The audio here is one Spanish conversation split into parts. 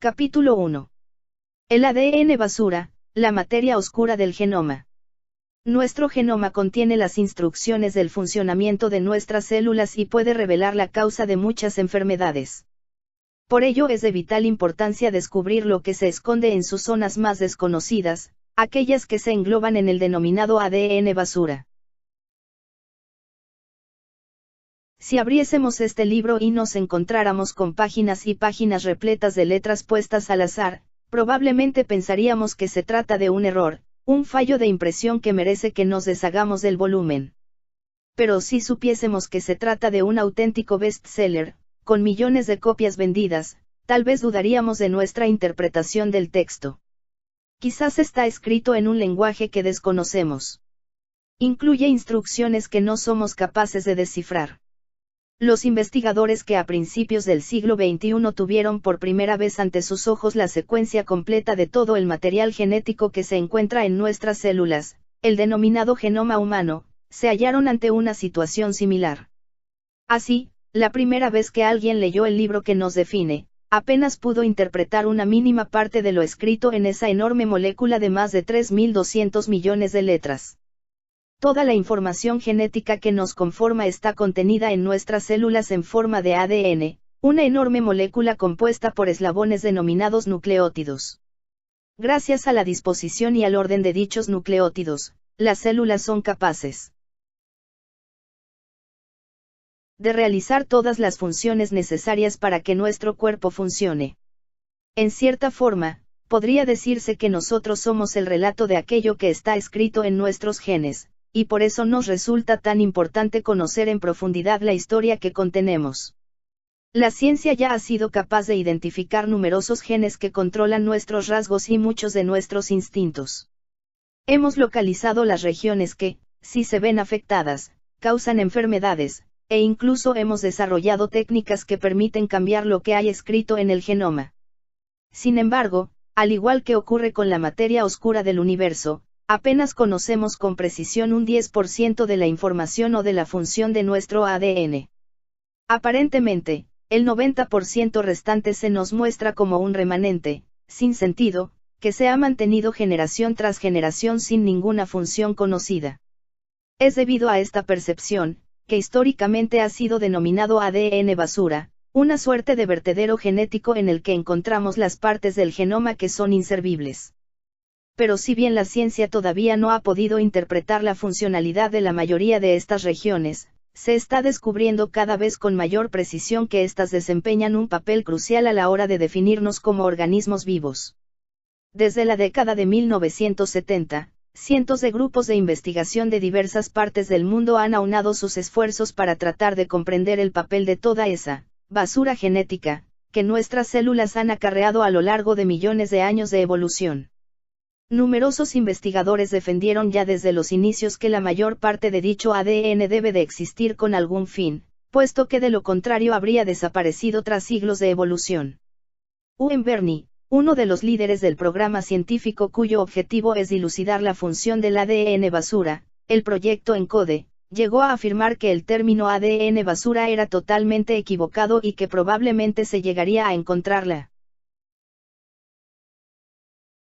Capítulo 1. El ADN basura, la materia oscura del genoma. Nuestro genoma contiene las instrucciones del funcionamiento de nuestras células y puede revelar la causa de muchas enfermedades. Por ello es de vital importancia descubrir lo que se esconde en sus zonas más desconocidas, aquellas que se engloban en el denominado ADN basura. Si abriésemos este libro y nos encontráramos con páginas y páginas repletas de letras puestas al azar, probablemente pensaríamos que se trata de un error, un fallo de impresión que merece que nos deshagamos del volumen. Pero si supiésemos que se trata de un auténtico bestseller, con millones de copias vendidas, tal vez dudaríamos de nuestra interpretación del texto. Quizás está escrito en un lenguaje que desconocemos. Incluye instrucciones que no somos capaces de descifrar. Los investigadores que a principios del siglo XXI tuvieron por primera vez ante sus ojos la secuencia completa de todo el material genético que se encuentra en nuestras células, el denominado genoma humano, se hallaron ante una situación similar. Así, la primera vez que alguien leyó el libro que nos define, apenas pudo interpretar una mínima parte de lo escrito en esa enorme molécula de más de 3.200 millones de letras. Toda la información genética que nos conforma está contenida en nuestras células en forma de ADN, una enorme molécula compuesta por eslabones denominados nucleótidos. Gracias a la disposición y al orden de dichos nucleótidos, las células son capaces de realizar todas las funciones necesarias para que nuestro cuerpo funcione. En cierta forma, podría decirse que nosotros somos el relato de aquello que está escrito en nuestros genes, y por eso nos resulta tan importante conocer en profundidad la historia que contenemos. La ciencia ya ha sido capaz de identificar numerosos genes que controlan nuestros rasgos y muchos de nuestros instintos. Hemos localizado las regiones que, si se ven afectadas, causan enfermedades, e incluso hemos desarrollado técnicas que permiten cambiar lo que hay escrito en el genoma. Sin embargo, al igual que ocurre con la materia oscura del universo, apenas conocemos con precisión un 10% de la información o de la función de nuestro ADN. Aparentemente, el 90% restante se nos muestra como un remanente, sin sentido, que se ha mantenido generación tras generación sin ninguna función conocida. Es debido a esta percepción, que históricamente ha sido denominado ADN basura, una suerte de vertedero genético en el que encontramos las partes del genoma que son inservibles. Pero si bien la ciencia todavía no ha podido interpretar la funcionalidad de la mayoría de estas regiones, se está descubriendo cada vez con mayor precisión que éstas desempeñan un papel crucial a la hora de definirnos como organismos vivos. Desde la década de 1970, cientos de grupos de investigación de diversas partes del mundo han aunado sus esfuerzos para tratar de comprender el papel de toda esa basura genética que nuestras células han acarreado a lo largo de millones de años de evolución. Numerosos investigadores defendieron ya desde los inicios que la mayor parte de dicho ADN debe de existir con algún fin, puesto que de lo contrario habría desaparecido tras siglos de evolución. Ewen Bernie, uno de los líderes del programa científico cuyo objetivo es dilucidar la función del ADN basura, el proyecto ENCODE, llegó a afirmar que el término ADN basura era totalmente equivocado y que probablemente se llegaría a encontrarla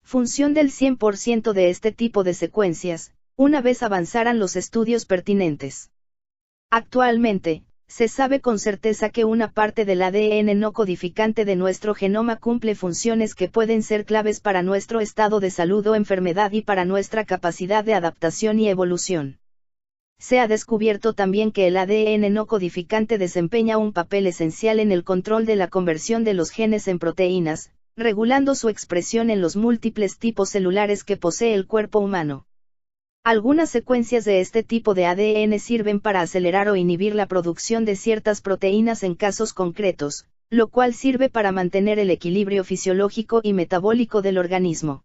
función del 100% de este tipo de secuencias, una vez avanzaran los estudios pertinentes. Actualmente, se sabe con certeza que una parte del ADN no codificante de nuestro genoma cumple funciones que pueden ser claves para nuestro estado de salud o enfermedad y para nuestra capacidad de adaptación y evolución. Se ha descubierto también que el ADN no codificante desempeña un papel esencial en el control de la conversión de los genes en proteínas, regulando su expresión en los múltiples tipos celulares que posee el cuerpo humano. Algunas secuencias de este tipo de ADN sirven para acelerar o inhibir la producción de ciertas proteínas en casos concretos, lo cual sirve para mantener el equilibrio fisiológico y metabólico del organismo.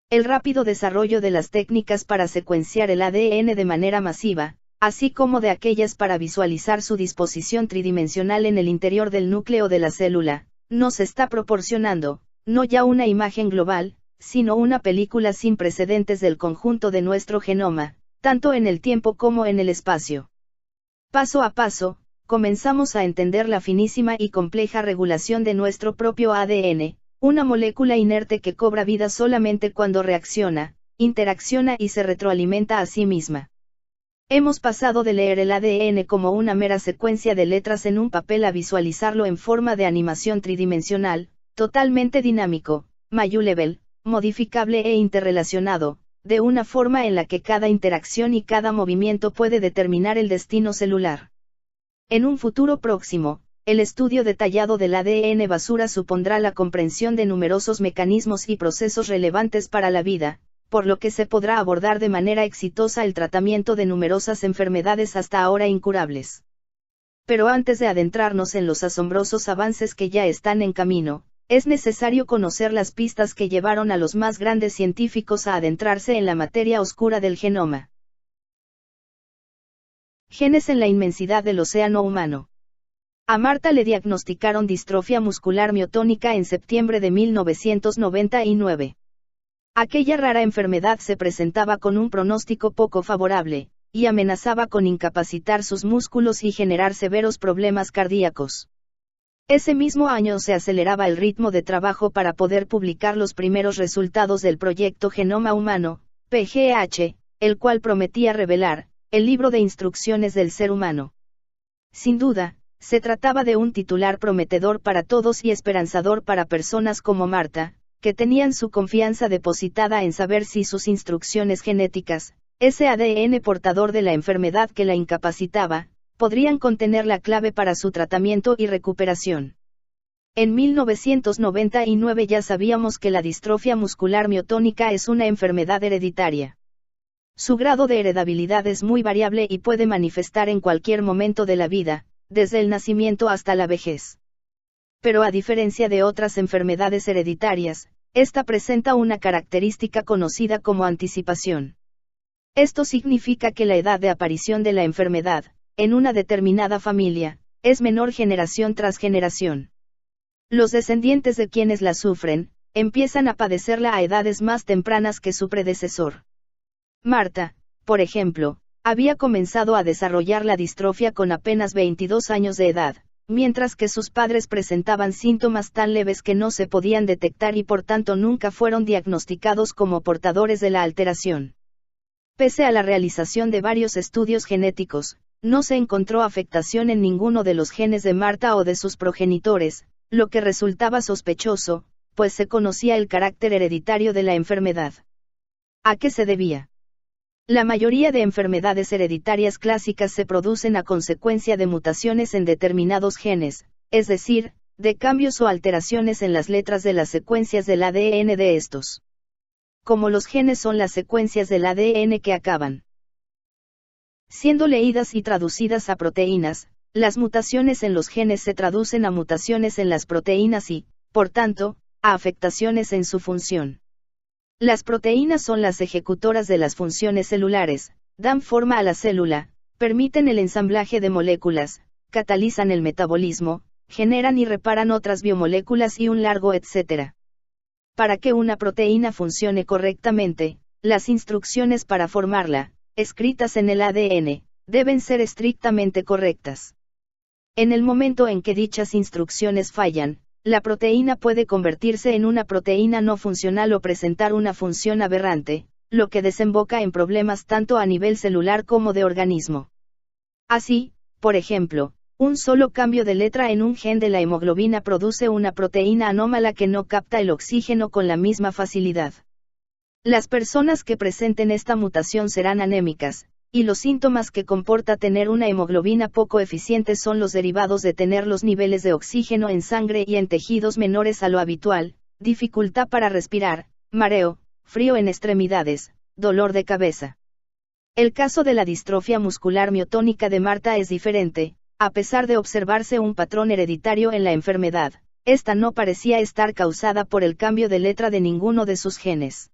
El rápido desarrollo de las técnicas para secuenciar el ADN de manera masiva, así como de aquellas para visualizar su disposición tridimensional en el interior del núcleo de la célula, nos está proporcionando, no ya una imagen global, sino una película sin precedentes del conjunto de nuestro genoma, tanto en el tiempo como en el espacio. Paso a paso, comenzamos a entender la finísima y compleja regulación de nuestro propio ADN, Una molécula inerte que cobra vida solamente cuando reacciona, interacciona y se retroalimenta a sí misma. Hemos pasado de leer el ADN como una mera secuencia de letras en un papel a visualizarlo en forma de animación tridimensional, totalmente dinámico, malleable, modificable e interrelacionado, de una forma en la que cada interacción y cada movimiento puede determinar el destino celular. En un futuro próximo, el estudio detallado del ADN basura supondrá la comprensión de numerosos mecanismos y procesos relevantes para la vida, por lo que se podrá abordar de manera exitosa el tratamiento de numerosas enfermedades hasta ahora incurables. Pero antes de adentrarnos en los asombrosos avances que ya están en camino, es necesario conocer las pistas que llevaron a los más grandes científicos a adentrarse en la materia oscura del genoma. Genes en la inmensidad del océano humano. A Marta le diagnosticaron distrofia muscular miotónica en septiembre de 1999. Aquella rara enfermedad se presentaba con un pronóstico poco favorable, y amenazaba con incapacitar sus músculos y generar severos problemas cardíacos. Ese mismo año se aceleraba el ritmo de trabajo para poder publicar los primeros resultados del proyecto Genoma Humano, PGH, el cual prometía revelar el libro de instrucciones del ser humano. Sin duda, se trataba de un titular prometedor para todos y esperanzador para personas como Marta, que tenían su confianza depositada en saber si sus instrucciones genéticas, ese ADN portador de la enfermedad que la incapacitaba, podrían contener la clave para su tratamiento y recuperación. En 1999 ya sabíamos que la distrofia muscular miotónica es una enfermedad hereditaria. Su grado de heredabilidad es muy variable y puede manifestar en cualquier momento de la vida, desde el nacimiento hasta la vejez. Pero a diferencia de otras enfermedades hereditarias, esta presenta una característica conocida como anticipación. Esto significa que la edad de aparición de la enfermedad, en una determinada familia, es menor generación tras generación. Los descendientes de quienes la sufren, empiezan a padecerla a edades más tempranas que su predecesor. Marta, por ejemplo, había comenzado a desarrollar la distrofia con apenas 22 años de edad, mientras que sus padres presentaban síntomas tan leves que no se podían detectar y por tanto nunca fueron diagnosticados como portadores de la alteración. Pese a la realización de varios estudios genéticos, no se encontró afectación en ninguno de los genes de Marta o de sus progenitores, lo que resultaba sospechoso, pues se conocía el carácter hereditario de la enfermedad. ¿A qué se debía? La mayoría de enfermedades hereditarias clásicas se producen a consecuencia de mutaciones en determinados genes, es decir, de cambios o alteraciones en las letras de las secuencias del ADN de estos. Como los genes son las secuencias del ADN que acaban siendo leídas y traducidas a proteínas, las mutaciones en los genes se traducen a mutaciones en las proteínas y, por tanto, a afectaciones en su función. Las proteínas son las ejecutoras de las funciones celulares, dan forma a la célula, permiten el ensamblaje de moléculas, catalizan el metabolismo, generan y reparan otras biomoléculas y un largo etcétera. Para que una proteína funcione correctamente, las instrucciones para formarla, escritas en el ADN, deben ser estrictamente correctas. En el momento en que dichas instrucciones fallan, la proteína puede convertirse en una proteína no funcional o presentar una función aberrante, lo que desemboca en problemas tanto a nivel celular como de organismo. Así, por ejemplo, un solo cambio de letra en un gen de la hemoglobina produce una proteína anómala que no capta el oxígeno con la misma facilidad. Las personas que presenten esta mutación serán anémicas, y los síntomas que comporta tener una hemoglobina poco eficiente son los derivados de tener los niveles de oxígeno en sangre y en tejidos menores a lo habitual, dificultad para respirar, mareo, frío en extremidades, dolor de cabeza. El caso de la distrofia muscular miotónica de Marta es diferente, a pesar de observarse un patrón hereditario en la enfermedad, esta no parecía estar causada por el cambio de letra de ninguno de sus genes.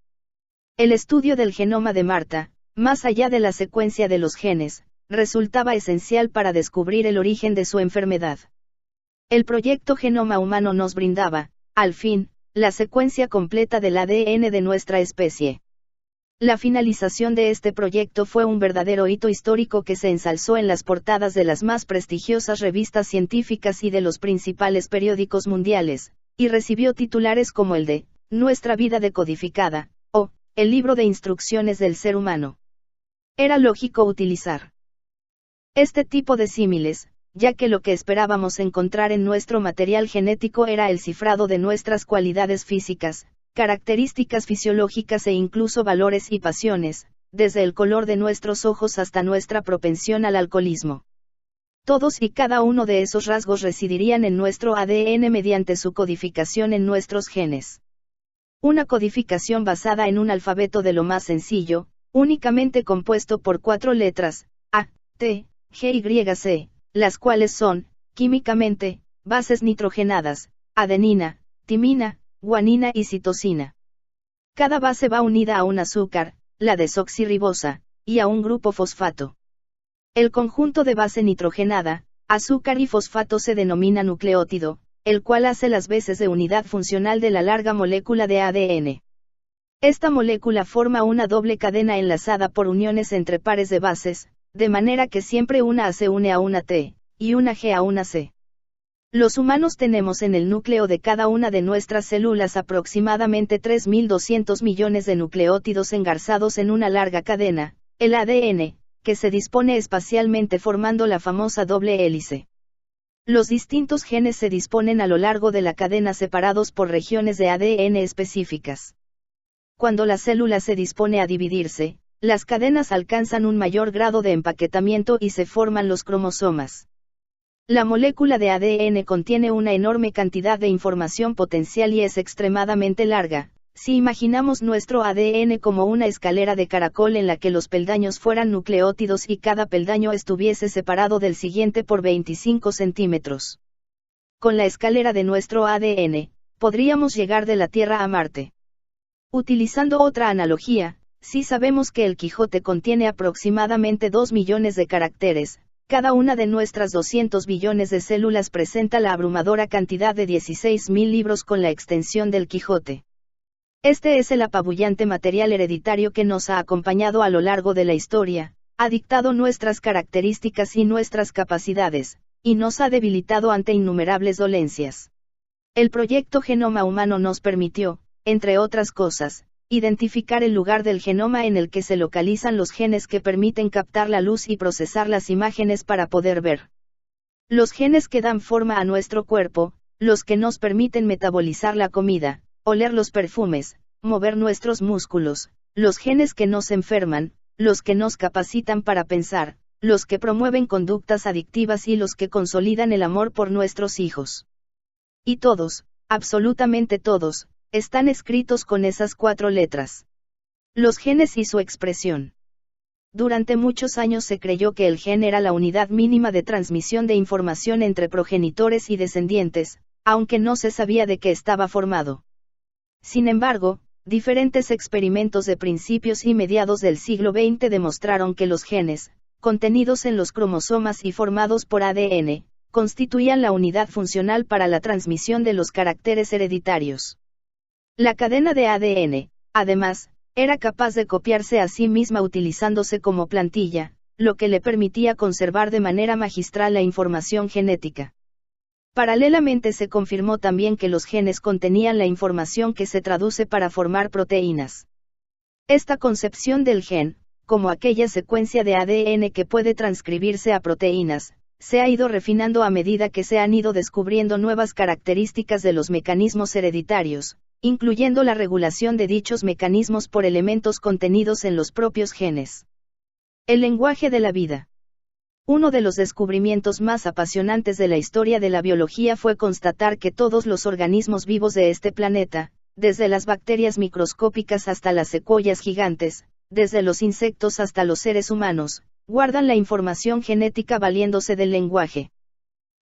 El estudio del genoma de Marta, más allá de la secuencia de los genes, resultaba esencial para descubrir el origen de su enfermedad. El proyecto Genoma Humano nos brindaba, al fin, la secuencia completa del ADN de nuestra especie. La finalización de este proyecto fue un verdadero hito histórico que se ensalzó en las portadas de las más prestigiosas revistas científicas y de los principales periódicos mundiales, y recibió titulares como el de Nuestra vida decodificada, o El libro de instrucciones del ser humano. Era lógico utilizar este tipo de símiles, ya que lo que esperábamos encontrar en nuestro material genético era el cifrado de nuestras cualidades físicas, características fisiológicas e incluso valores y pasiones, desde el color de nuestros ojos hasta nuestra propensión al alcoholismo. Todos y cada uno de esos rasgos residirían en nuestro ADN mediante su codificación en nuestros genes. Una codificación basada en un alfabeto de lo más sencillo, únicamente compuesto por 4 letras, A, T, G y C, las cuales son, químicamente, bases nitrogenadas, adenina, timina, guanina y citosina. Cada base va unida a un azúcar, la desoxirribosa, y a un grupo fosfato. El conjunto de base nitrogenada, azúcar y fosfato se denomina nucleótido, el cual hace las veces de unidad funcional de la larga molécula de ADN. Esta molécula forma una doble cadena enlazada por uniones entre pares de bases, de manera que siempre una A se une a una T, y una G a una C. Los humanos tenemos en el núcleo de cada una de nuestras células aproximadamente 3.200 millones de nucleótidos engarzados en una larga cadena, el ADN, que se dispone espacialmente formando la famosa doble hélice. Los distintos genes se disponen a lo largo de la cadena separados por regiones de ADN específicas. Cuando la célula se dispone a dividirse, las cadenas alcanzan un mayor grado de empaquetamiento y se forman los cromosomas. La molécula de ADN contiene una enorme cantidad de información potencial y es extremadamente larga. Si imaginamos nuestro ADN como una escalera de caracol en la que los peldaños fueran nucleótidos y cada peldaño estuviese separado del siguiente por 25 centímetros. Con la escalera de nuestro ADN, podríamos llegar de la Tierra a Marte. Utilizando otra analogía, si sabemos que el Quijote contiene aproximadamente 2 millones de caracteres, cada una de nuestras 200 billones de células presenta la abrumadora cantidad de 16.000 libros con la extensión del Quijote. Este es el apabullante material hereditario que nos ha acompañado a lo largo de la historia, ha dictado nuestras características y nuestras capacidades, y nos ha debilitado ante innumerables dolencias. El proyecto Genoma Humano nos permitió, entre otras cosas, identificar el lugar del genoma en el que se localizan los genes que permiten captar la luz y procesar las imágenes para poder ver. Los genes que dan forma a nuestro cuerpo, los que nos permiten metabolizar la comida, oler los perfumes, mover nuestros músculos, los genes que nos enferman, los que nos capacitan para pensar, los que promueven conductas adictivas y los que consolidan el amor por nuestros hijos. Y todos, absolutamente todos, están escritos con esas 4 letras. Los genes y su expresión. Durante muchos años se creyó que el gen era la unidad mínima de transmisión de información entre progenitores y descendientes, aunque no se sabía de qué estaba formado. Sin embargo, diferentes experimentos de principios y mediados del siglo XX demostraron que los genes, contenidos en los cromosomas y formados por ADN, constituían la unidad funcional para la transmisión de los caracteres hereditarios. La cadena de ADN, además, era capaz de copiarse a sí misma utilizándose como plantilla, lo que le permitía conservar de manera magistral la información genética. Paralelamente se confirmó también que los genes contenían la información que se traduce para formar proteínas. Esta concepción del gen, como aquella secuencia de ADN que puede transcribirse a proteínas, se ha ido refinando a medida que se han ido descubriendo nuevas características de los mecanismos hereditarios, incluyendo la regulación de dichos mecanismos por elementos contenidos en los propios genes. El lenguaje de la vida. Uno de los descubrimientos más apasionantes de la historia de la biología fue constatar que todos los organismos vivos de este planeta, desde las bacterias microscópicas hasta las secuoyas gigantes, desde los insectos hasta los seres humanos, guardan la información genética valiéndose del lenguaje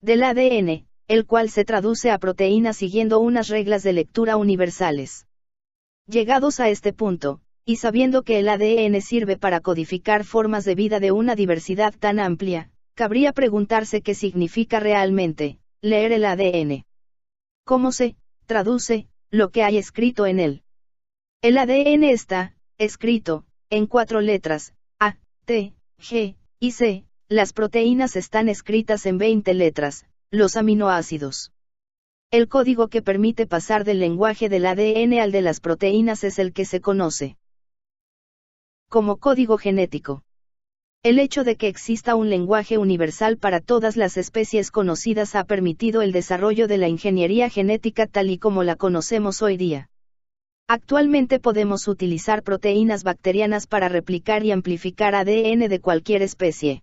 del ADN, el cual se traduce a proteínas siguiendo unas reglas de lectura universales. Llegados a este punto, y sabiendo que el ADN sirve para codificar formas de vida de una diversidad tan amplia, cabría preguntarse qué significa realmente leer el ADN. ¿Cómo se traduce lo que hay escrito en él? El ADN está escrito en 4 letras, A, T, G y C. Las proteínas están escritas en 20 letras, los aminoácidos. El código que permite pasar del lenguaje del ADN al de las proteínas es el que se conoce como código genético. El hecho de que exista un lenguaje universal para todas las especies conocidas ha permitido el desarrollo de la ingeniería genética tal y como la conocemos hoy día. Actualmente podemos utilizar proteínas bacterianas para replicar y amplificar ADN de cualquier especie.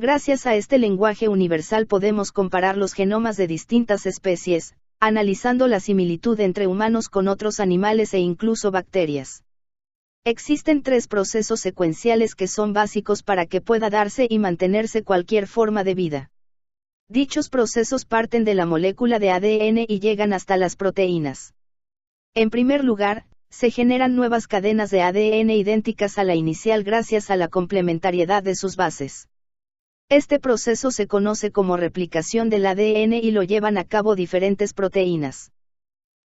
Gracias a este lenguaje universal podemos comparar los genomas de distintas especies, analizando la similitud entre humanos con otros animales e incluso bacterias. Existen 3 procesos secuenciales que son básicos para que pueda darse y mantenerse cualquier forma de vida. Dichos procesos parten de la molécula de ADN y llegan hasta las proteínas. En primer lugar, se generan nuevas cadenas de ADN idénticas a la inicial gracias a la complementariedad de sus bases. Este proceso se conoce como replicación del ADN y lo llevan a cabo diferentes proteínas.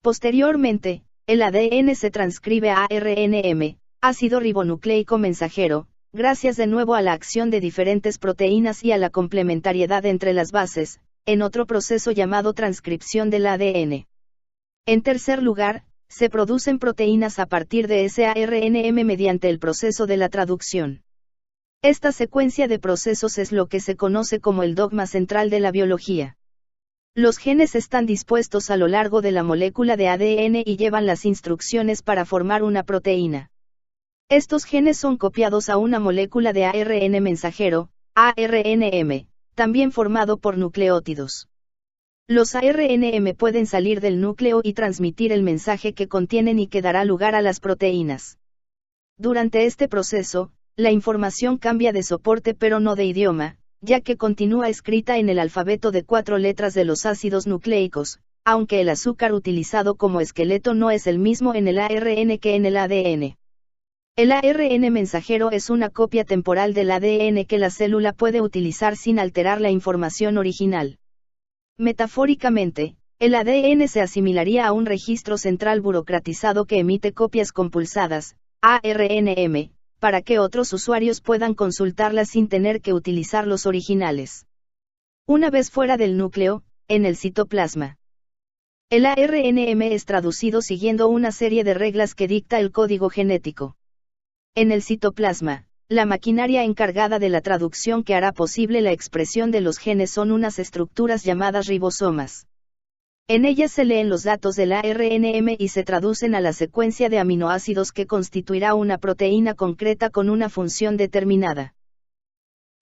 Posteriormente, el ADN se transcribe a ARNM, ácido ribonucleico mensajero, gracias de nuevo a la acción de diferentes proteínas y a la complementariedad entre las bases, en otro proceso llamado transcripción del ADN. En tercer lugar, se producen proteínas a partir de ese ARNM mediante el proceso de la traducción. Esta secuencia de procesos es lo que se conoce como el dogma central de la biología. Los genes están dispuestos a lo largo de la molécula de ADN y llevan las instrucciones para formar una proteína. Estos genes son copiados a una molécula de ARN mensajero, ARNM, también formado por nucleótidos. Los ARNM pueden salir del núcleo y transmitir el mensaje que contienen y que dará lugar a las proteínas. Durante este proceso, la información cambia de soporte pero no de idioma, ya que continúa escrita en el alfabeto de 4 letras de los ácidos nucleicos, aunque el azúcar utilizado como esqueleto no es el mismo en el ARN que en el ADN. El ARN mensajero es una copia temporal del ADN que la célula puede utilizar sin alterar la información original. Metafóricamente, el ADN se asimilaría a un registro central burocratizado que emite copias compulsadas, ARNM, para que otros usuarios puedan consultarlas sin tener que utilizar los originales. Una vez fuera del núcleo, en el citoplasma, el ARNM es traducido siguiendo una serie de reglas que dicta el código genético. En el citoplasma, la maquinaria encargada de la traducción que hará posible la expresión de los genes son unas estructuras llamadas ribosomas. En ellas se leen los datos del ARNM y se traducen a la secuencia de aminoácidos que constituirá una proteína concreta con una función determinada.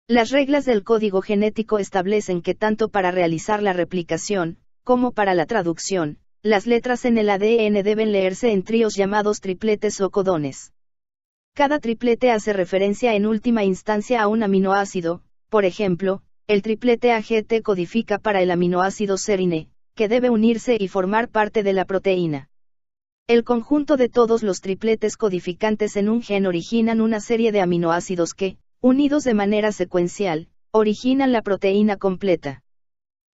Las reglas del código genético establecen que tanto para realizar la replicación, como para la traducción, las letras en el ADN deben leerse en tríos llamados tripletes o codones. Cada triplete hace referencia en última instancia a un aminoácido, por ejemplo, el triplete AGT codifica para el aminoácido serine, que debe unirse y formar parte de la proteína. El conjunto de todos los tripletes codificantes en un gen originan una serie de aminoácidos que, unidos de manera secuencial, originan la proteína completa.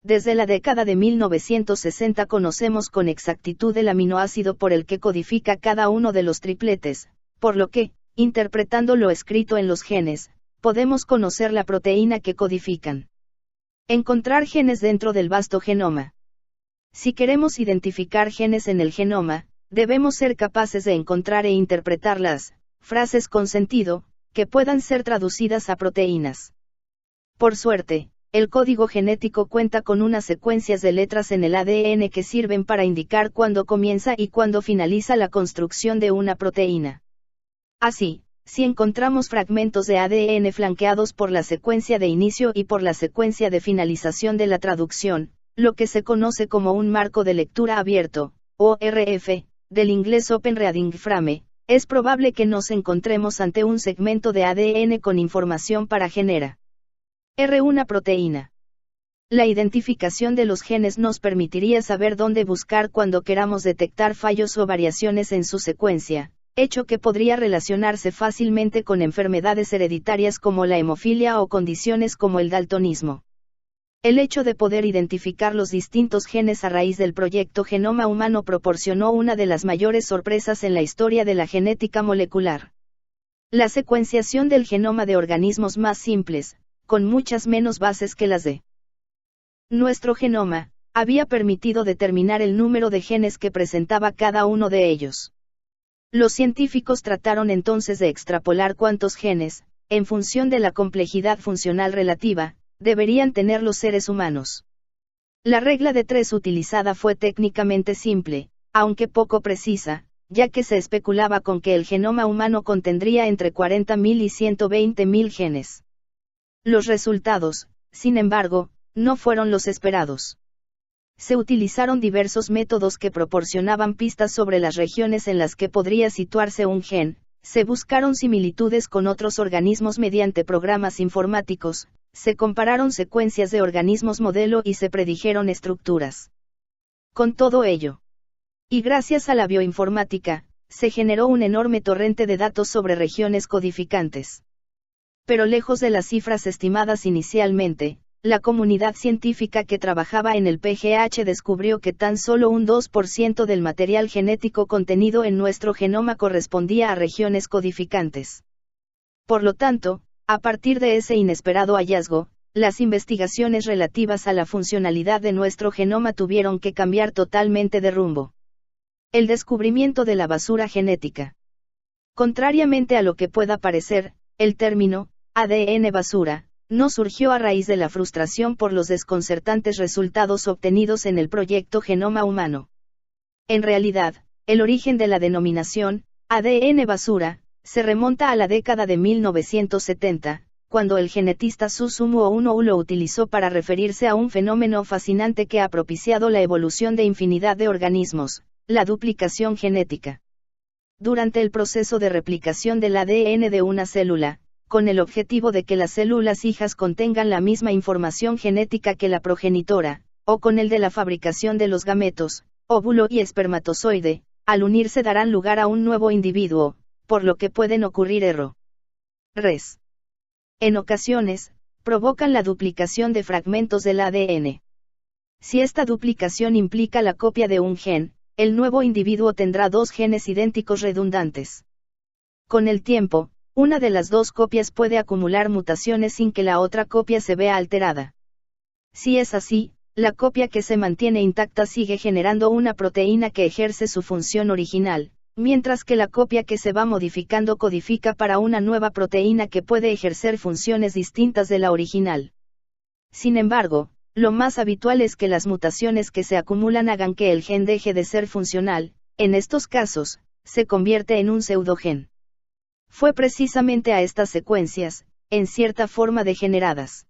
Desde la década de 1960 conocemos con exactitud el aminoácido por el que codifica cada uno de los tripletes, por lo que, interpretando lo escrito en los genes, podemos conocer la proteína que codifican. Encontrar genes dentro del vasto genoma. Si queremos identificar genes en el genoma, debemos ser capaces de encontrar e interpretar las frases con sentido, que puedan ser traducidas a proteínas. Por suerte, el código genético cuenta con unas secuencias de letras en el ADN que sirven para indicar cuándo comienza y cuándo finaliza la construcción de una proteína. Así, si encontramos fragmentos de ADN flanqueados por la secuencia de inicio y por la secuencia de finalización de la traducción, lo que se conoce como un marco de lectura abierto, ORF, del inglés Open Reading Frame, es probable que nos encontremos ante un segmento de ADN con información para generar una proteína. La identificación de los genes nos permitiría saber dónde buscar cuando queramos detectar fallos o variaciones en su secuencia, hecho que podría relacionarse fácilmente con enfermedades hereditarias como la hemofilia o condiciones como el daltonismo. El hecho de poder identificar los distintos genes a raíz del proyecto Genoma Humano proporcionó una de las mayores sorpresas en la historia de la genética molecular. La secuenciación del genoma de organismos más simples, con muchas menos bases que las de nuestro genoma, había permitido determinar el número de genes que presentaba cada uno de ellos. Los científicos trataron entonces de extrapolar cuántos genes, en función de la complejidad funcional relativa, deberían tener los seres humanos. La regla de 3 utilizada fue técnicamente simple, aunque poco precisa, ya que se especulaba con que el genoma humano contendría entre 40.000 y 120.000 genes. Los resultados, sin embargo, no fueron los esperados. Se utilizaron diversos métodos que proporcionaban pistas sobre las regiones en las que podría situarse un gen, se buscaron similitudes con otros organismos mediante programas informáticos, se compararon secuencias de organismos modelo y se predijeron estructuras. Con todo ello, y gracias a la bioinformática, se generó un enorme torrente de datos sobre regiones codificantes. Pero lejos de las cifras estimadas inicialmente, la comunidad científica que trabajaba en el PGH descubrió que tan solo un 2% del material genético contenido en nuestro genoma correspondía a regiones codificantes. Por lo tanto, a partir de ese inesperado hallazgo, las investigaciones relativas a la funcionalidad de nuestro genoma tuvieron que cambiar totalmente de rumbo. El descubrimiento de la basura genética. Contrariamente a lo que pueda parecer, el término ADN basura no surgió a raíz de la frustración por los desconcertantes resultados obtenidos en el proyecto Genoma Humano. En realidad, el origen de la denominación ADN basura se remonta a la década de 1970, cuando el genetista Susumu Ohno lo utilizó para referirse a un fenómeno fascinante que ha propiciado la evolución de infinidad de organismos, la duplicación genética. Durante el proceso de replicación del ADN de una célula, con el objetivo de que las células hijas contengan la misma información genética que la progenitora, o con el de la fabricación de los gametos, óvulo y espermatozoide, al unirse darán lugar a un nuevo individuo, por lo que pueden ocurrir errores. En ocasiones, provocan la duplicación de fragmentos del ADN. Si esta duplicación implica la copia de un gen, el nuevo individuo tendrá 2 genes idénticos redundantes. Con el tiempo, una de las 2 copias puede acumular mutaciones sin que la otra copia se vea alterada. Si es así, la copia que se mantiene intacta sigue generando una proteína que ejerce su función original, mientras que la copia que se va modificando codifica para una nueva proteína que puede ejercer funciones distintas de la original. Sin embargo, lo más habitual es que las mutaciones que se acumulan hagan que el gen deje de ser funcional, en estos casos, se convierte en un pseudogen. Fue precisamente a estas secuencias, en cierta forma degeneradas,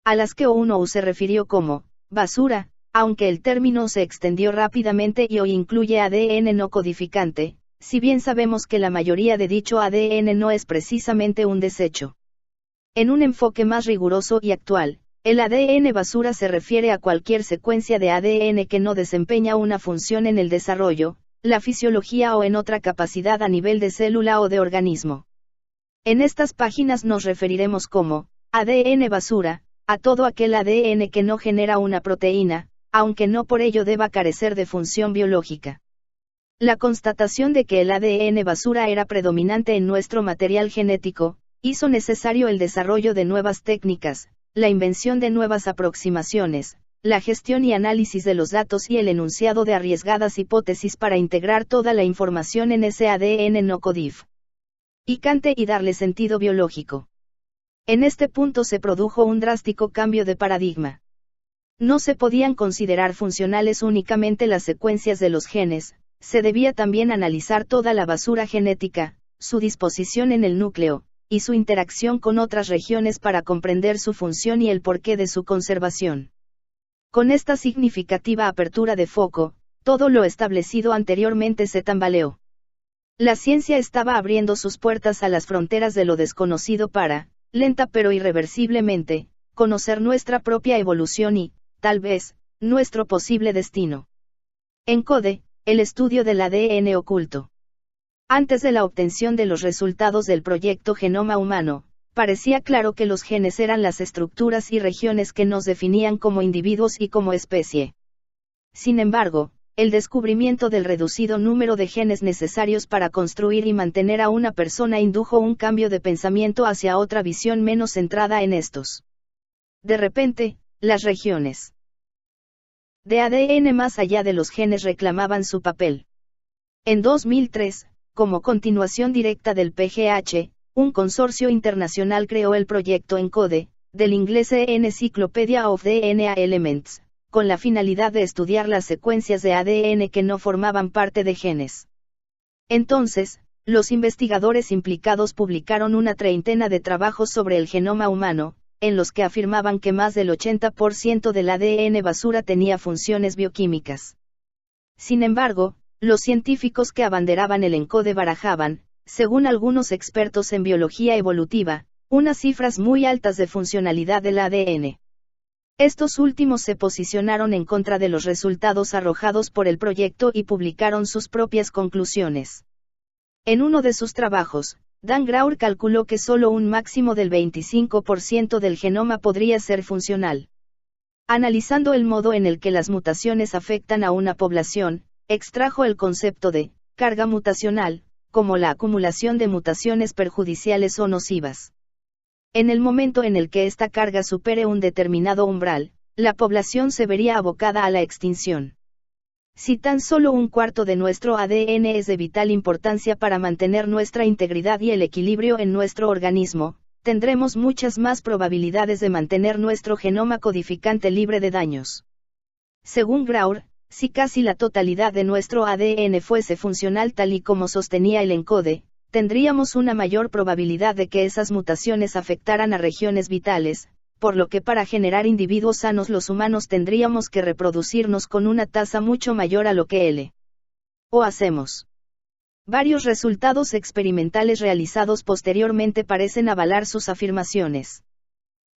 a las que Ohno se refirió como basura, aunque el término se extendió rápidamente y hoy incluye ADN no codificante, si bien sabemos que la mayoría de dicho ADN no es precisamente un desecho. En un enfoque más riguroso y actual, el ADN basura se refiere a cualquier secuencia de ADN que no desempeña una función en el desarrollo, la fisiología o en otra capacidad a nivel de célula o de organismo. En estas páginas nos referiremos como ADN basura a todo aquel ADN que no genera una proteína, aunque no por ello deba carecer de función biológica. La constatación de que el ADN basura era predominante en nuestro material genético, hizo necesario el desarrollo de nuevas técnicas, la invención de nuevas aproximaciones, la gestión y análisis de los datos y el enunciado de arriesgadas hipótesis para integrar toda la información en ese ADN no codificante y darle sentido biológico. En este punto se produjo un drástico cambio de paradigma. No se podían considerar funcionales únicamente las secuencias de los genes, se debía también analizar toda la basura genética, su disposición en el núcleo, y su interacción con otras regiones para comprender su función y el porqué de su conservación. Con esta significativa apertura de foco, todo lo establecido anteriormente se tambaleó. La ciencia estaba abriendo sus puertas a las fronteras de lo desconocido para, lenta pero irreversiblemente, conocer nuestra propia evolución y, tal vez, nuestro posible destino. ENCODE, el estudio del ADN oculto. Antes de la obtención de los resultados del proyecto Genoma Humano, parecía claro que los genes eran las estructuras y regiones que nos definían como individuos y como especie. Sin embargo, el descubrimiento del reducido número de genes necesarios para construir y mantener a una persona indujo un cambio de pensamiento hacia otra visión menos centrada en estos. De repente, las regiones de ADN más allá de los genes reclamaban su papel. En 2003, como continuación directa del PGH, un consorcio internacional creó el proyecto ENCODE, del inglés Encyclopedia of DNA Elements, con la finalidad de estudiar las secuencias de ADN que no formaban parte de genes. Entonces, los investigadores implicados publicaron una treintena de trabajos sobre el genoma humano, en los que afirmaban que más del 80% del ADN basura tenía funciones bioquímicas. Sin embargo, los científicos que abanderaban el ENCODE barajaban, según algunos expertos en biología evolutiva, unas cifras muy altas de funcionalidad del ADN. Estos últimos se posicionaron en contra de los resultados arrojados por el proyecto y publicaron sus propias conclusiones. En uno de sus trabajos, Dan Graur calculó que solo un máximo del 25% del genoma podría ser funcional. Analizando el modo en el que las mutaciones afectan a una población, extrajo el concepto de carga mutacional, como la acumulación de mutaciones perjudiciales o nocivas. En el momento en el que esta carga supere un determinado umbral, la población se vería abocada a la extinción. Si tan solo un cuarto de nuestro ADN es de vital importancia para mantener nuestra integridad y el equilibrio en nuestro organismo, tendremos muchas más probabilidades de mantener nuestro genoma codificante libre de daños. Según Graur, si casi la totalidad de nuestro ADN fuese funcional tal y como sostenía el ENCODE, tendríamos una mayor probabilidad de que esas mutaciones afectaran a regiones vitales, por lo que para generar individuos sanos los humanos tendríamos que reproducirnos con una tasa mucho mayor a lo que o hacemos. Varios resultados experimentales realizados posteriormente parecen avalar sus afirmaciones.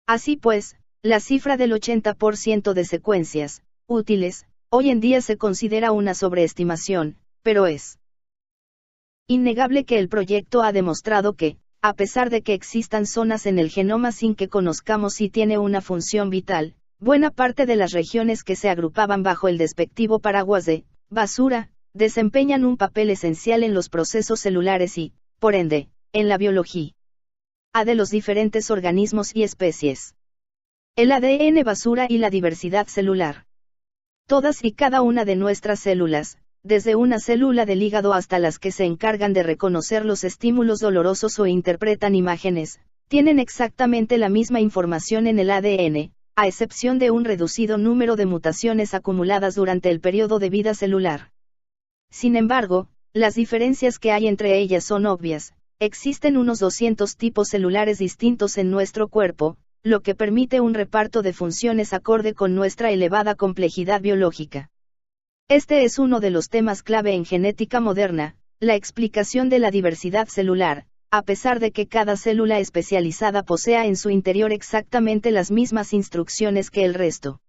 Así pues, la cifra del 80% de secuencias útiles, hoy en día se considera una sobreestimación, pero es innegable que el proyecto ha demostrado que, a pesar de que existan zonas en el genoma sin que conozcamos si tiene una función vital, buena parte de las regiones que se agrupaban bajo el despectivo paraguas de basura, desempeñan un papel esencial en los procesos celulares y, por ende, en la biología de los diferentes organismos y especies. El ADN basura y la diversidad celular. Todas y cada una de nuestras células, desde una célula del hígado hasta las que se encargan de reconocer los estímulos dolorosos o interpretan imágenes, tienen exactamente la misma información en el ADN, a excepción de un reducido número de mutaciones acumuladas durante el periodo de vida celular. Sin embargo, las diferencias que hay entre ellas son obvias. Existen unos 200 tipos celulares distintos en nuestro cuerpo, lo que permite un reparto de funciones acorde con nuestra elevada complejidad biológica. Este es uno de los temas clave en genética moderna, la explicación de la diversidad celular, a pesar de que cada célula especializada posea en su interior exactamente las mismas instrucciones que el resto.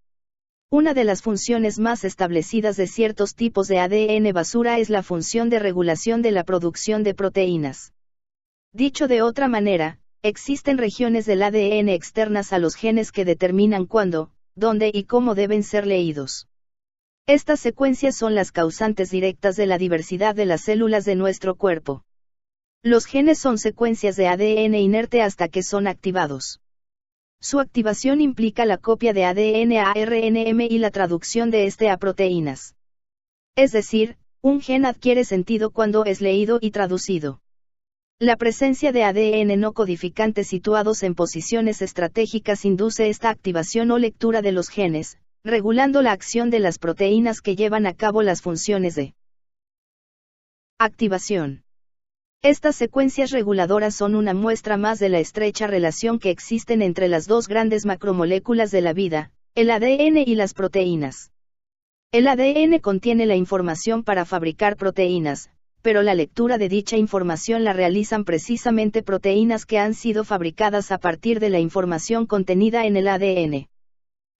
Una de las funciones más establecidas de ciertos tipos de ADN basura es la función de regulación de la producción de proteínas. Dicho de otra manera, existen regiones del ADN externas a los genes que determinan cuándo, dónde y cómo deben ser leídos. Estas secuencias son las causantes directas de la diversidad de las células de nuestro cuerpo. Los genes son secuencias de ADN inerte hasta que son activados. Su activación implica la copia de ADN a RNM y la traducción de este a proteínas. Es decir, un gen adquiere sentido cuando es leído y traducido. La presencia de ADN no codificante situados en posiciones estratégicas induce esta activación o lectura de los genes, regulando la acción de las proteínas que llevan a cabo las funciones de activación. Estas secuencias reguladoras son una muestra más de la estrecha relación que existen entre las dos grandes macromoléculas de la vida, el ADN y las proteínas. El ADN contiene la información para fabricar proteínas, pero la lectura de dicha información la realizan precisamente proteínas que han sido fabricadas a partir de la información contenida en el ADN.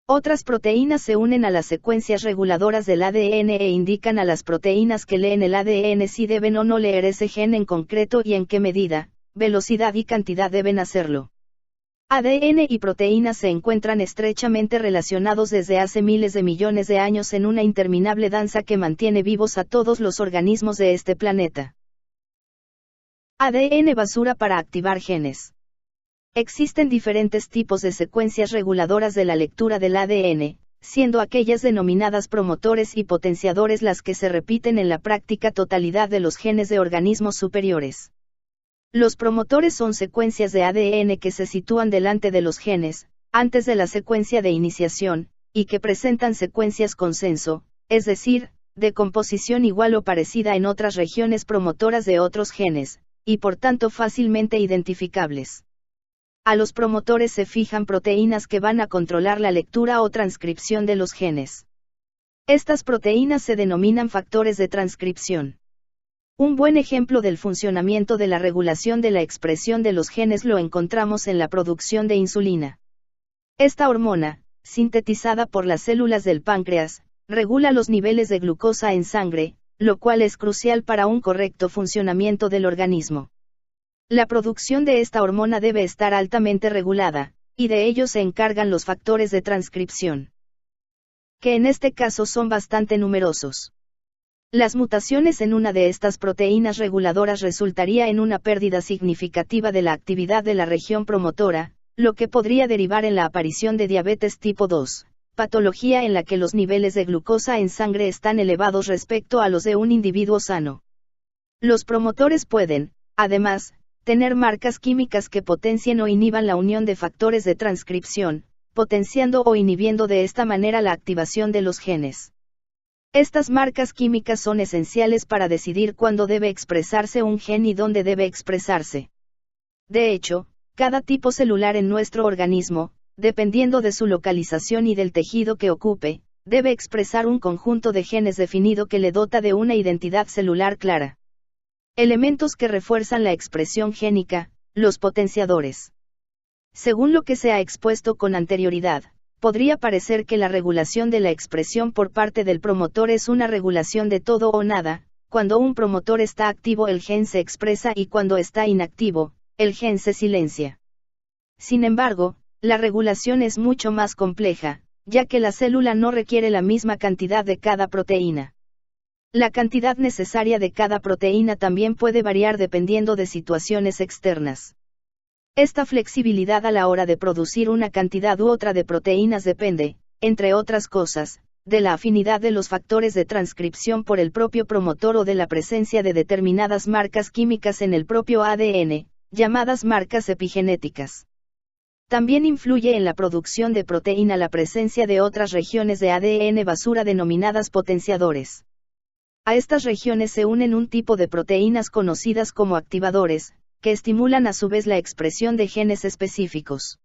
Otras proteínas se unen a las secuencias reguladoras del ADN e indican a las proteínas que leen el ADN si deben o no leer ese gen en concreto y en qué medida, velocidad y cantidad deben hacerlo. ADN y proteínas se encuentran estrechamente relacionados desde hace miles de millones de años en una interminable danza que mantiene vivos a todos los organismos de este planeta. ADN basura para activar genes. Existen diferentes tipos de secuencias reguladoras de la lectura del ADN, siendo aquellas denominadas promotores y potenciadores las que se repiten en la práctica totalidad de los genes de organismos superiores. Los promotores son secuencias de ADN que se sitúan delante de los genes, antes de la secuencia de iniciación, y que presentan secuencias consenso, es decir, de composición igual o parecida en otras regiones promotoras de otros genes, y por tanto fácilmente identificables. A los promotores se fijan proteínas que van a controlar la lectura o transcripción de los genes. Estas proteínas se denominan factores de transcripción. Un buen ejemplo del funcionamiento de la regulación de la expresión de los genes lo encontramos en la producción de insulina. Esta hormona, sintetizada por las células del páncreas, regula los niveles de glucosa en sangre, lo cual es crucial para un correcto funcionamiento del organismo. La producción de esta hormona debe estar altamente regulada, y de ello se encargan los factores de transcripción, que en este caso son bastante numerosos. Las mutaciones en una de estas proteínas reguladoras resultaría en una pérdida significativa de la actividad de la región promotora, lo que podría derivar en la aparición de diabetes tipo 2, patología en la que los niveles de glucosa en sangre están elevados respecto a los de un individuo sano. Los promotores pueden, además, tener marcas químicas que potencien o inhiban la unión de factores de transcripción, potenciando o inhibiendo de esta manera la activación de los genes. Estas marcas químicas son esenciales para decidir cuándo debe expresarse un gen y dónde debe expresarse. De hecho, cada tipo celular en nuestro organismo, dependiendo de su localización y del tejido que ocupe, debe expresar un conjunto de genes definido que le dota de una identidad celular clara. Elementos que refuerzan la expresión génica, los potenciadores. Según lo que se ha expuesto con anterioridad, podría parecer que la regulación de la expresión por parte del promotor es una regulación de todo o nada. Cuando un promotor está activo el gen se expresa y cuando está inactivo, el gen se silencia. Sin embargo, la regulación es mucho más compleja, ya que la célula no requiere la misma cantidad de cada proteína. La cantidad necesaria de cada proteína también puede variar dependiendo de situaciones externas. Esta flexibilidad a la hora de producir una cantidad u otra de proteínas depende, entre otras cosas, de la afinidad de los factores de transcripción por el propio promotor o de la presencia de determinadas marcas químicas en el propio ADN, llamadas marcas epigenéticas. También influye en la producción de proteína la presencia de otras regiones de ADN basura denominadas potenciadores. A estas regiones se unen un tipo de proteínas conocidas como activadores, que estimulan a su vez la expresión de genes específicos.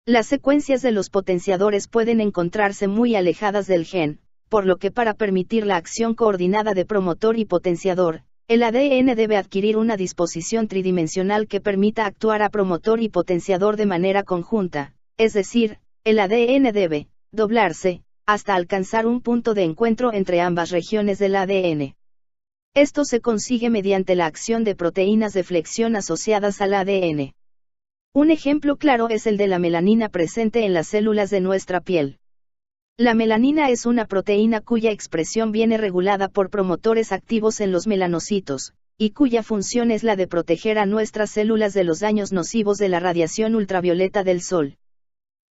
Las secuencias de los potenciadores pueden encontrarse muy alejadas del gen, por lo que para permitir la acción coordinada de promotor y potenciador, el ADN debe adquirir una disposición tridimensional que permita actuar a promotor y potenciador de manera conjunta, es decir, el ADN debe doblarse, hasta alcanzar un punto de encuentro entre ambas regiones del ADN. Esto se consigue mediante la acción de proteínas de flexión asociadas al ADN. Un ejemplo claro es el de la melanina presente en las células de nuestra piel. La melanina es una proteína cuya expresión viene regulada por promotores activos en los melanocitos, y cuya función es la de proteger a nuestras células de los daños nocivos de la radiación ultravioleta del sol.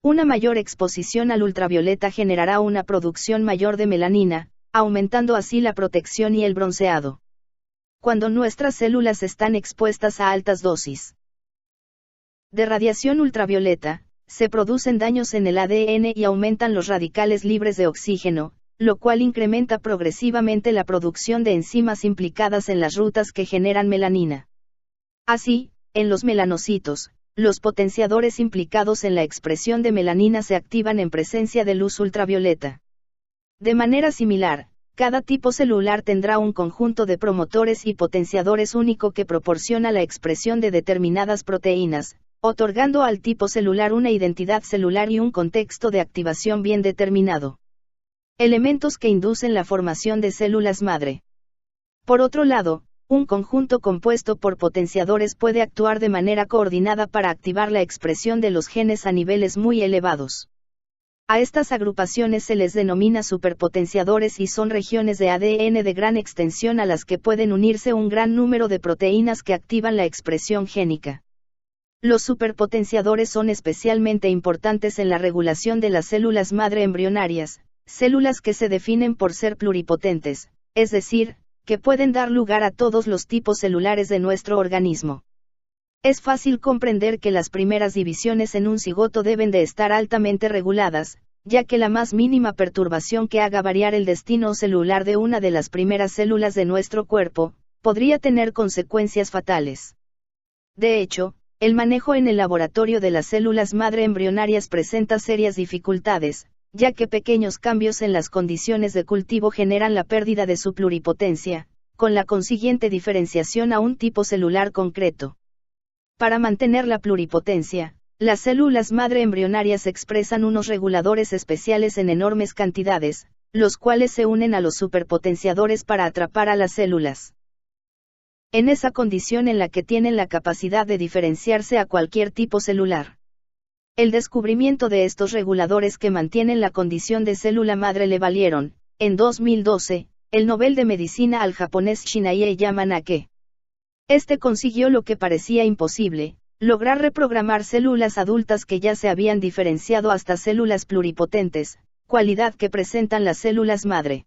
Una mayor exposición al ultravioleta generará una producción mayor de melanina, aumentando así la protección y el bronceado. Cuando nuestras células están expuestas a altas dosis de radiación ultravioleta, se producen daños en el ADN y aumentan los radicales libres de oxígeno, lo cual incrementa progresivamente la producción de enzimas implicadas en las rutas que generan melanina. Así, en los melanocitos, los potenciadores implicados en la expresión de melanina se activan en presencia de luz ultravioleta. De manera similar, cada tipo celular tendrá un conjunto de promotores y potenciadores único que proporciona la expresión de determinadas proteínas, otorgando al tipo celular una identidad celular y un contexto de activación bien determinado. Elementos que inducen la formación de células madre. Por otro lado, un conjunto compuesto por potenciadores puede actuar de manera coordinada para activar la expresión de los genes a niveles muy elevados. A estas agrupaciones se les denomina superpotenciadores y son regiones de ADN de gran extensión a las que pueden unirse un gran número de proteínas que activan la expresión génica. Los superpotenciadores son especialmente importantes en la regulación de las células madre embrionarias, células que se definen por ser pluripotentes, es decir, que pueden dar lugar a todos los tipos celulares de nuestro organismo. Es fácil comprender que las primeras divisiones en un cigoto deben de estar altamente reguladas, ya que la más mínima perturbación que haga variar el destino celular de una de las primeras células de nuestro cuerpo, podría tener consecuencias fatales. De hecho, el manejo en el laboratorio de las células madre embrionarias presenta serias dificultades, ya que pequeños cambios en las condiciones de cultivo generan la pérdida de su pluripotencia, con la consiguiente diferenciación a un tipo celular concreto. Para mantener la pluripotencia, las células madre embrionarias expresan unos reguladores especiales en enormes cantidades, los cuales se unen a los superpotenciadores para atrapar a las células. En esa condición en la que tienen la capacidad de diferenciarse a cualquier tipo celular. El descubrimiento de estos reguladores que mantienen la condición de célula madre le valieron, en 2012, el Nobel de Medicina al japonés Shinya Yamanake. Este consiguió lo que parecía imposible, lograr reprogramar células adultas que ya se habían diferenciado hasta células pluripotentes, cualidad que presentan las células madre.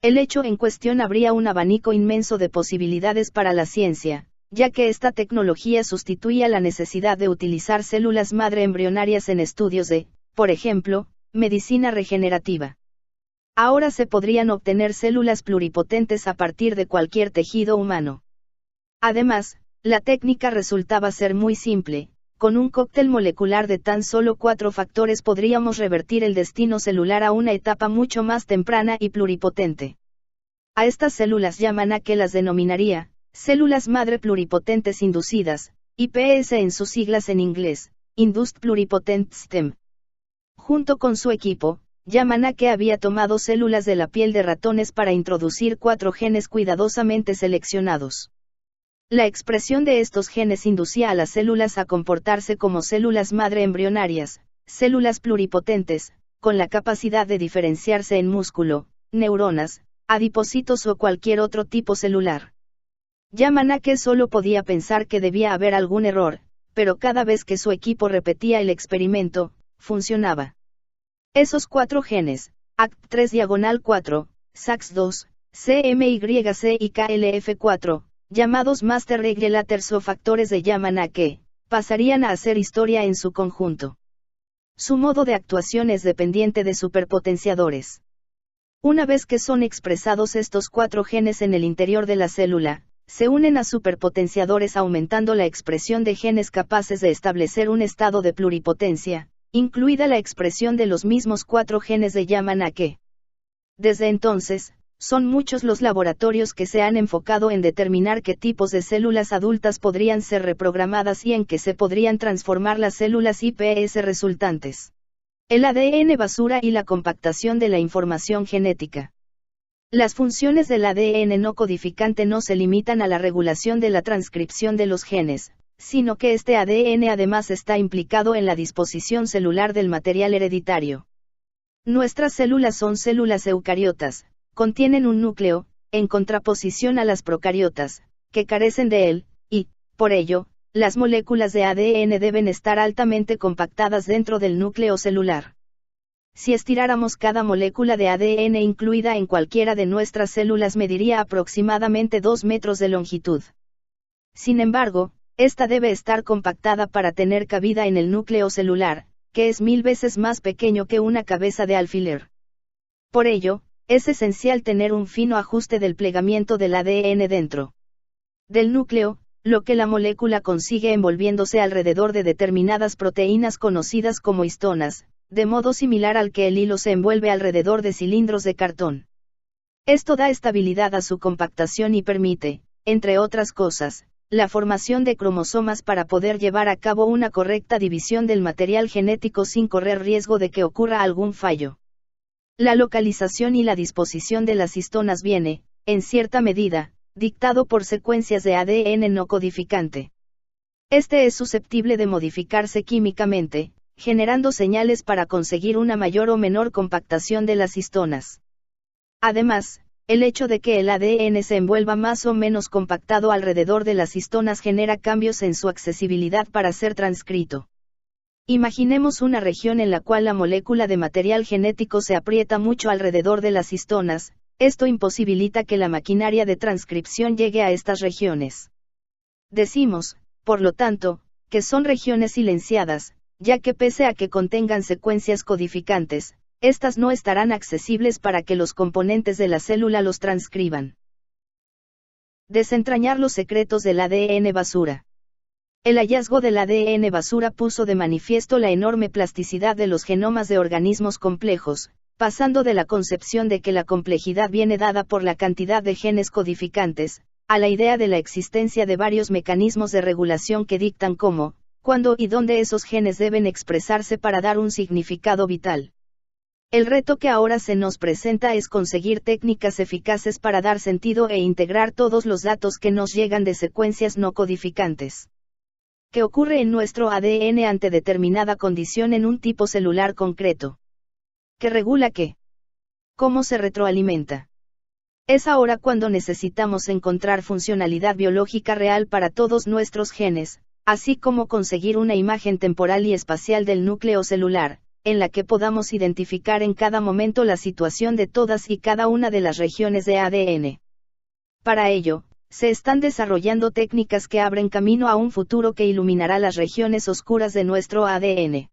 El hecho en cuestión abría un abanico inmenso de posibilidades para la ciencia, ya que esta tecnología sustituía la necesidad de utilizar células madre embrionarias en estudios de, por ejemplo, medicina regenerativa. Ahora se podrían obtener células pluripotentes a partir de cualquier tejido humano. Además, la técnica resultaba ser muy simple. Con un cóctel molecular de tan solo 4 factores podríamos revertir el destino celular a una etapa mucho más temprana y pluripotente. A estas células Yamanake las denominaría células madre pluripotentes inducidas, IPS en sus siglas en inglés, Induced Pluripotent Stem. Junto con su equipo, Yamanake había tomado células de la piel de ratones para introducir 4 genes cuidadosamente seleccionados. La expresión de estos genes inducía a las células a comportarse como células madre embrionarias, células pluripotentes, con la capacidad de diferenciarse en músculo, neuronas, adipocitos o cualquier otro tipo celular. Yamanake solo podía pensar que debía haber algún error, pero cada vez que su equipo repetía el experimento, funcionaba. Esos 4 genes, ACT3-4, SAX2, CMYC y KLF4, llamados Master Regulators o factores de Yamanake, pasarían a hacer historia en su conjunto. Su modo de actuación es dependiente de superpotenciadores. Una vez que son expresados estos 4 genes en el interior de la célula, se unen a superpotenciadores aumentando la expresión de genes capaces de establecer un estado de pluripotencia, incluida la expresión de los mismos 4 genes de Yamanake. Desde entonces, son muchos los laboratorios que se han enfocado en determinar qué tipos de células adultas podrían ser reprogramadas y en qué se podrían transformar las células IPS resultantes. El ADN basura y la compactación de la información genética. Las funciones del ADN no codificante no se limitan a la regulación de la transcripción de los genes, sino que este ADN además está implicado en la disposición celular del material hereditario. Nuestras células son células eucariotas. Contienen un núcleo, en contraposición a las procariotas, que carecen de él, y, por ello, las moléculas de ADN deben estar altamente compactadas dentro del núcleo celular. Si estiráramos cada molécula de ADN incluida en cualquiera de nuestras células mediría aproximadamente 2 metros de longitud. Sin embargo, esta debe estar compactada para tener cabida en el núcleo celular, que es 1000 veces más pequeño que una cabeza de alfiler. Por ello, es esencial tener un fino ajuste del plegamiento del ADN dentro del núcleo, lo que la molécula consigue envolviéndose alrededor de determinadas proteínas conocidas como histonas, de modo similar al que el hilo se envuelve alrededor de cilindros de cartón. Esto da estabilidad a su compactación y permite, entre otras cosas, la formación de cromosomas para poder llevar a cabo una correcta división del material genético sin correr riesgo de que ocurra algún fallo. La localización y la disposición de las histonas viene, en cierta medida, dictado por secuencias de ADN no codificante. Este es susceptible de modificarse químicamente, generando señales para conseguir una mayor o menor compactación de las histonas. Además, el hecho de que el ADN se envuelva más o menos compactado alrededor de las histonas genera cambios en su accesibilidad para ser transcrito. Imaginemos una región en la cual la molécula de material genético se aprieta mucho alrededor de las histonas, esto imposibilita que la maquinaria de transcripción llegue a estas regiones. Decimos, por lo tanto, que son regiones silenciadas, ya que pese a que contengan secuencias codificantes, estas no estarán accesibles para que los componentes de la célula los transcriban. Desentrañar los secretos del ADN basura. El hallazgo del ADN basura puso de manifiesto la enorme plasticidad de los genomas de organismos complejos, pasando de la concepción de que la complejidad viene dada por la cantidad de genes codificantes, a la idea de la existencia de varios mecanismos de regulación que dictan cómo, cuándo y dónde esos genes deben expresarse para dar un significado vital. El reto que ahora se nos presenta es conseguir técnicas eficaces para dar sentido e integrar todos los datos que nos llegan de secuencias no codificantes. ¿Qué ocurre en nuestro ADN ante determinada condición en un tipo celular concreto? ¿Qué regula qué? ¿Cómo se retroalimenta? Es ahora cuando necesitamos encontrar funcionalidad biológica real para todos nuestros genes, así como conseguir una imagen temporal y espacial del núcleo celular, en la que podamos identificar en cada momento la situación de todas y cada una de las regiones de ADN. Para ello, se están desarrollando técnicas que abren camino a un futuro que iluminará las regiones oscuras de nuestro ADN.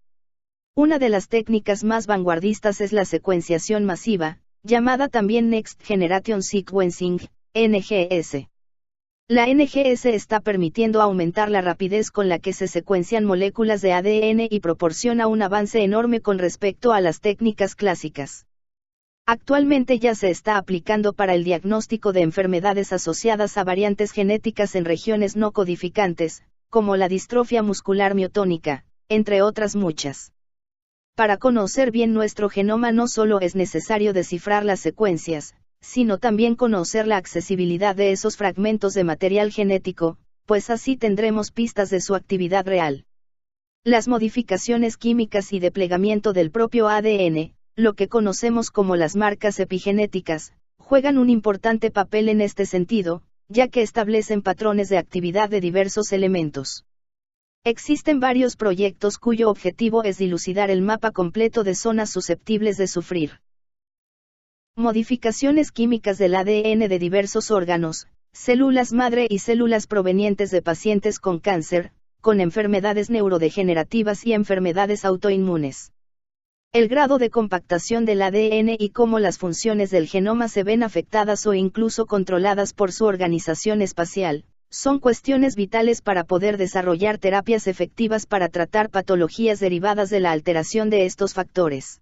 Una de las técnicas más vanguardistas es la secuenciación masiva, llamada también Next Generation Sequencing, NGS. La NGS está permitiendo aumentar la rapidez con la que se secuencian moléculas de ADN y proporciona un avance enorme con respecto a las técnicas clásicas. Actualmente ya se está aplicando para el diagnóstico de enfermedades asociadas a variantes genéticas en regiones no codificantes, como la distrofia muscular miotónica, entre otras muchas. Para conocer bien nuestro genoma no solo es necesario descifrar las secuencias, sino también conocer la accesibilidad de esos fragmentos de material genético, pues así tendremos pistas de su actividad real. Las modificaciones químicas y de plegamiento del propio ADN, lo que conocemos como las marcas epigenéticas, juegan un importante papel en este sentido, ya que establecen patrones de actividad de diversos elementos. Existen varios proyectos cuyo objetivo es dilucidar el mapa completo de zonas susceptibles de sufrir modificaciones químicas del ADN de diversos órganos, células madre y células provenientes de pacientes con cáncer, con enfermedades neurodegenerativas y enfermedades autoinmunes. El grado de compactación del ADN y cómo las funciones del genoma se ven afectadas o incluso controladas por su organización espacial, son cuestiones vitales para poder desarrollar terapias efectivas para tratar patologías derivadas de la alteración de estos factores.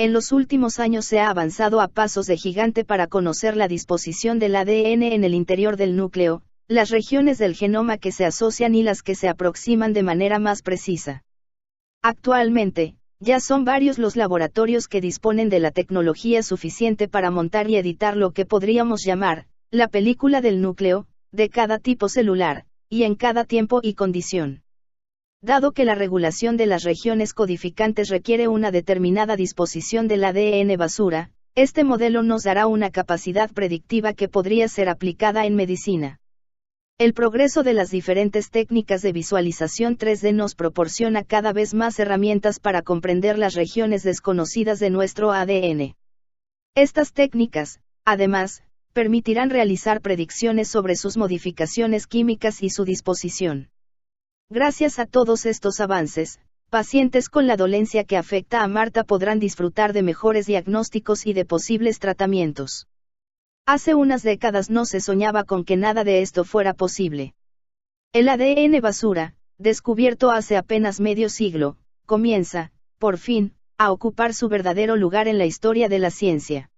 En los últimos años se ha avanzado a pasos de gigante para conocer la disposición del ADN en el interior del núcleo, las regiones del genoma que se asocian y las que se aproximan de manera más precisa. Actualmente, ya son varios los laboratorios que disponen de la tecnología suficiente para montar y editar lo que podríamos llamar, la película del núcleo, de cada tipo celular, y en cada tiempo y condición. Dado que la regulación de las regiones codificantes requiere una determinada disposición del ADN basura, este modelo nos dará una capacidad predictiva que podría ser aplicada en medicina. El progreso de las diferentes técnicas de visualización 3D nos proporciona cada vez más herramientas para comprender las regiones desconocidas de nuestro ADN. Estas técnicas, además, permitirán realizar predicciones sobre sus modificaciones químicas y su disposición. Gracias a todos estos avances, pacientes con la dolencia que afecta a Marta podrán disfrutar de mejores diagnósticos y de posibles tratamientos. Hace unas décadas no se soñaba con que nada de esto fuera posible. El ADN basura, descubierto hace apenas medio siglo, comienza, por fin, a ocupar su verdadero lugar en la historia de la ciencia.